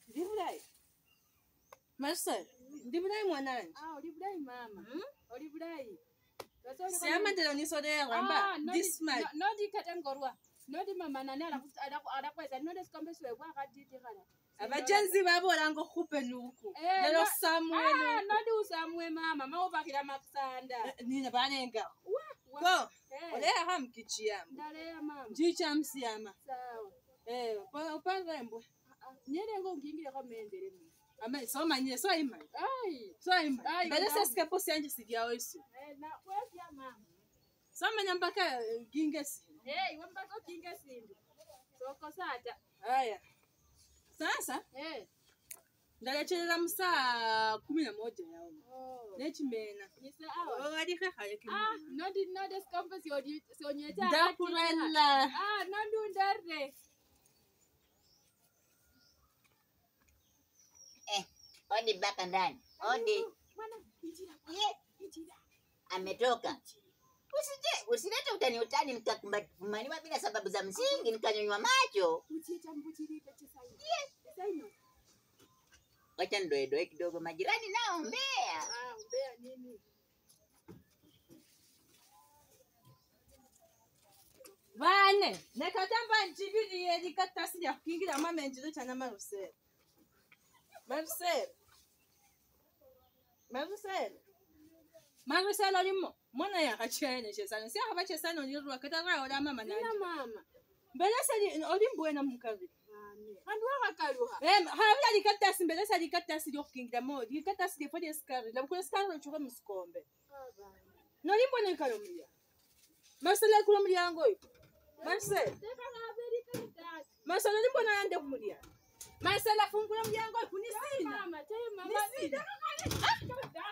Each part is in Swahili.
Ndibulai. Marcel, ndibulai mwanangu. Ulibulai mama. Ulibulai. Siama ndelo nisodea ngamba this month. Nodi katengorwa. Nodi mama nani adakweza nodi sikombe siwe kwa kaditi kana. Abajenzi babora ngo khupe luku. Lelo Samuel. Nodi usamwe mama, mawubakira makusanda. Nina banenga. Go. Oleya hamkichiyama. Ndaleya mama. Ndicha msiyama. Sawa. Uparembo. Nyere ngo ngingire ko mendere mama. Ama soma nye so imani. So imani. Bale sasika posi anje sigiawo isu. Na kwefya mama. Soma nyambaka gingesi. Wambaka gingesi. Soko sata. Aya. Sasa? Ndalecherera musa 11 yawo. Nechimena. Nisa awa. Wali khakhaye kimwe. Nodi skombe si onyeta. Ndakurella. Nondu ndarre. Odi baka ndani. Odi. Ametoka. Usilete utani nikakumbaniwa bila sababu za msingi nikanyonywa macho. Wacha ndoe kidogo majirani nao mbea. Mbea nini? Vane, nekatamba njibili yedi katasi ya kukingira mama njiro chana Marcel. Marcel olimo. Mwana ya kachene chesana. Siya haba chesana onirwa katara ola mama nani. Nina mama. Belesa ni olimbo na mukavi. Handwa kakaluha. Habya likatasi belesa likatasi yo kukingira mo. Likatasi de fodi skari. La kula skari chuka muskombe. Nolimbo ne kalomia. Marcel kulomia ngoyo. Marcel olimbo na ande kumulia. Marcel afungula myango kunisina. Mama.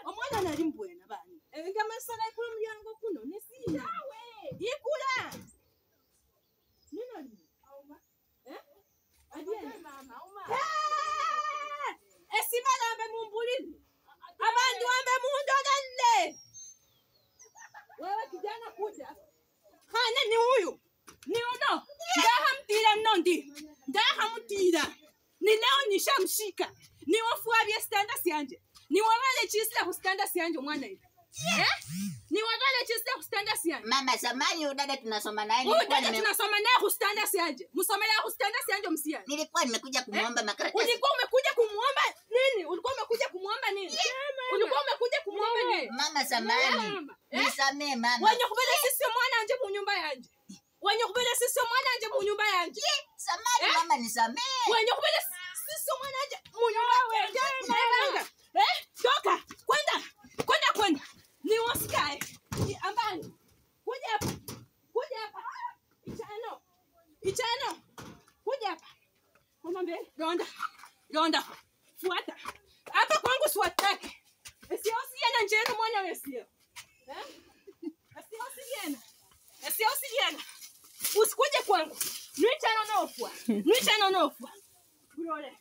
Omwana nali mbwena bani. Nga Marcel akula myango kuno nisina. Ikula. Nino li. Mama. Esibala ambe mumbulini. Abantu ambe mundogale. Wewe kijana kuja. Hana ni huyu. Ni uno. Ndahamtira nondi. Ndahamtira. Ni leo nishamshika. Ni wafuabye standards yanje. Ni wabale chisla ku standards yanje mwana hivi. Ni wabale chisla ku standards yanje. Mama samani udada tunasoma naye tunasoma naye ku standards yanje. Musomela ku standards yanje msia. Nilikuwa nimekuja kumuomba makaratasi. Ulikuwa umekuja kumuomba nini? Ulikuwa umekuja kumuomba nini? Ulikuwa umekuja kumuomba nini? Mama samani. Nisamee mama. Wenye kubele sisi mwana anje mu nyumba yanje. Wenye kubele sisi mwana anje mu nyumba yanje. Samani mama nisamee. Wenye kubele sisi mwana anje mu nyumba yanje. Toka. Kwenda. Ni wasikae. Ambani. Kuja hapa. Ichano. Kuja hapa. Komambe. Ronda. Fuata. Hapa kwangu siwataki. Usiosiana njeno mwana wesio. Usiosiana. Usikuje kwangu. Nichano nofwa. Burole.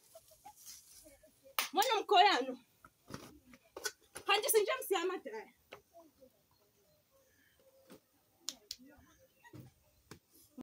Mwana mkoyano. Hanje sinja msiyama tayari.